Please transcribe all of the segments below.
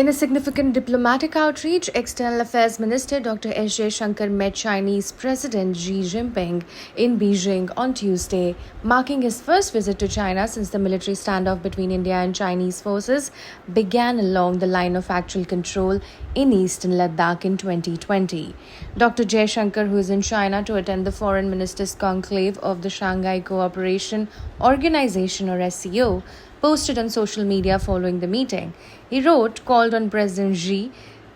In a significant diplomatic outreach, External Affairs Minister Dr. S. Jaishankar met Chinese President Xi Jinping in Beijing on Tuesday, marking his first visit to China since the military standoff between India and Chinese forces began along the line of actual control in eastern Ladakh in 2020. Dr. Jaishankar, who is in China to attend the Foreign Ministers Conclave of the Shanghai Cooperation Organization or SCO, posted on social media following the meeting. He wrote, called on President Xi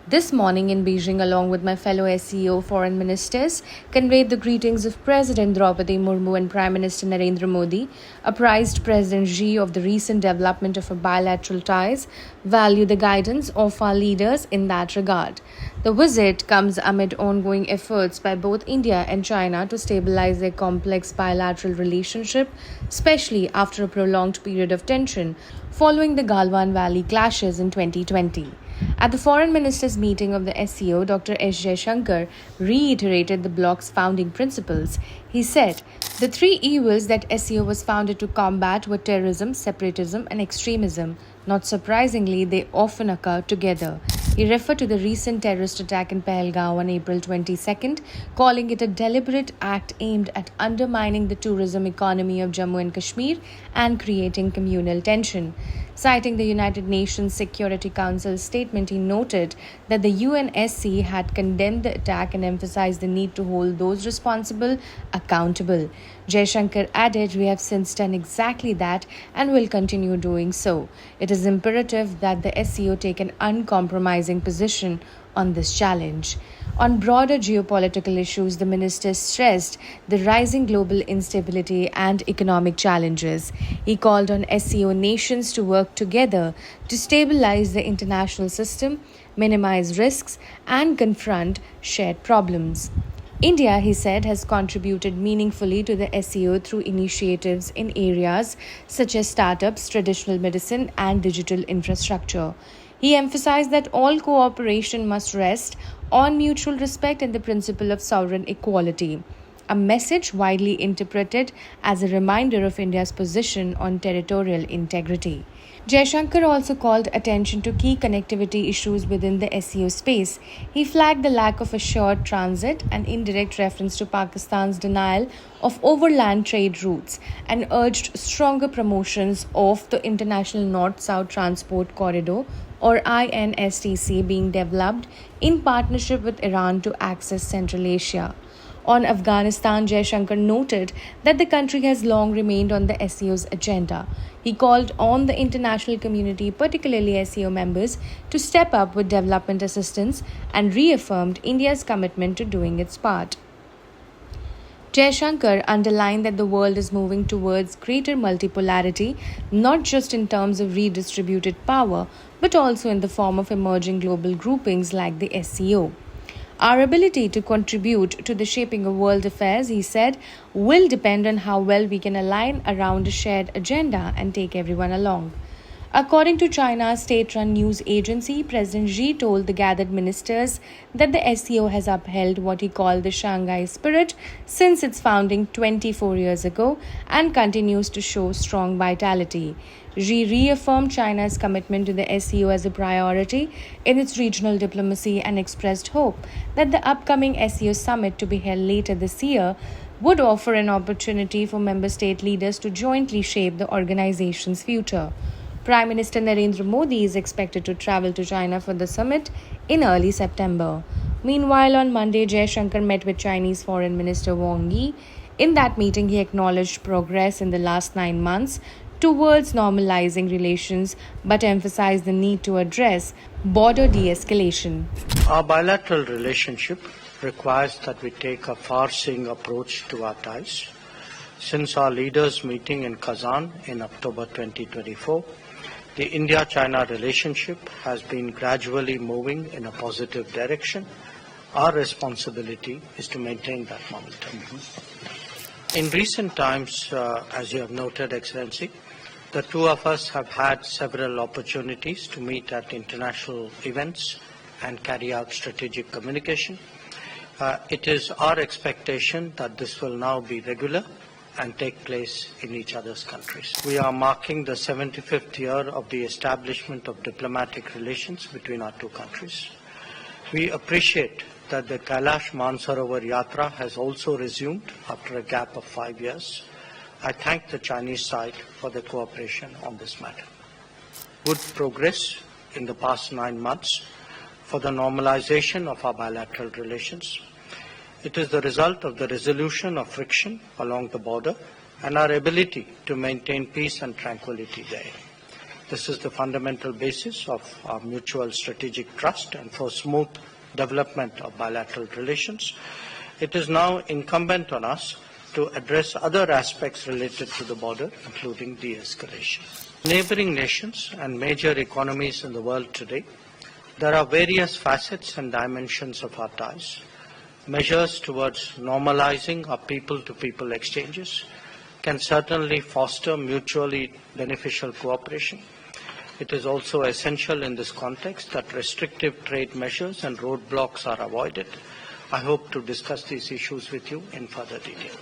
this morning in Beijing along with my fellow SCO Foreign Ministers, conveyed the greetings of President Draupadi Murmu and Prime Minister Narendra Modi, apprised President Xi of the recent development of our bilateral ties, value the guidance of our leaders in that regard. The visit comes amid ongoing efforts by both India and China to stabilize their complex bilateral relationship, especially after a prolonged period of tension following the Galwan Valley clashes in 2020. At the Foreign Ministers meeting of the SCO, Dr. S. Jaishankar reiterated the bloc's founding principles. He said, the three evils that SCO was founded to combat were terrorism, separatism, and extremism. Not surprisingly, they often occur together. He referred to the recent terrorist attack in Pahalgam on April 22nd, calling it a deliberate act aimed at undermining the tourism economy of Jammu and Kashmir and creating communal tension. Citing the United Nations Security Council statement, he noted that the UNSC had condemned the attack and emphasized the need to hold those responsible accountable. Jaishankar added, we have since done exactly that and will continue doing so. It is imperative that the SCO take an uncompromising position on this challenge. On broader geopolitical issues, the minister stressed the rising global instability and economic challenges. He called on SCO nations to work together to stabilize the international system, minimize risks, and confront shared problems. India, he said, has contributed meaningfully to the SCO through initiatives in areas such as startups, traditional medicine, and digital infrastructure. He emphasized that all cooperation must rest on mutual respect and the principle of sovereign equality, a message widely interpreted as a reminder of India's position on territorial integrity. Jaishankar also called attention to key connectivity issues within the SCO space. He flagged the lack of assured transit and indirect reference to Pakistan's denial of overland trade routes and urged stronger promotions of the International North-South Transport Corridor or INSTC being developed in partnership with Iran to access Central Asia. On Afghanistan, Jaishankar noted that the country has long remained on the SCO's agenda. He called on the international community, particularly SCO members, to step up with development assistance and reaffirmed India's commitment to doing its part. Jaishankar underlined that the world is moving towards greater multipolarity, not just in terms of redistributed power, but also in the form of emerging global groupings like the SCO. Our ability to contribute to the shaping of world affairs, he said, will depend on how well we can align around a shared agenda and take everyone along. According to China's state-run news agency, President Xi told the gathered ministers that the SCO has upheld what he called the Shanghai spirit since its founding 24 years ago and continues to show strong vitality. Xi reaffirmed China's commitment to the SCO as a priority in its regional diplomacy and expressed hope that the upcoming SCO Summit to be held later this year would offer an opportunity for member state leaders to jointly shape the organization's future. Prime Minister Narendra Modi is expected to travel to China for the summit in early September. Meanwhile, on Monday, Jaishankar met with Chinese Foreign Minister Wang Yi. In that meeting, he acknowledged progress in the last 9 months towards normalizing relations, but emphasized the need to address border de-escalation. Our bilateral relationship requires that we take a far-seeing approach to our ties. Since our leaders' meeting in Kazan in October 2024, the India-China relationship has been gradually moving in a positive direction. Our responsibility is to maintain that momentum. In recent times, as you have noted, Excellency, the two of us have had several opportunities to meet at international events and carry out strategic communication. It is our expectation that this will now be regular and take place in each other's countries. We are marking the 75th year of the establishment of diplomatic relations between our two countries. We appreciate that the Kailash Mansarovar Yatra has also resumed after a gap of 5 years. I thank the Chinese side for their cooperation on this matter. Good progress in the past 9 months for the normalization of our bilateral relations. It is the result of the resolution of friction along the border and our ability to maintain peace and tranquility there. This is the fundamental basis of our mutual strategic trust and for smooth development of bilateral relations. It is now incumbent on us to address other aspects related to the border, including de-escalation. Neighboring nations and major economies in the world today, there are various facets and dimensions of our ties. Measures towards normalizing our people-to-people exchanges can certainly foster mutually beneficial cooperation. It is also essential in this context that restrictive trade measures and roadblocks are avoided. I hope to discuss these issues with you in further detail.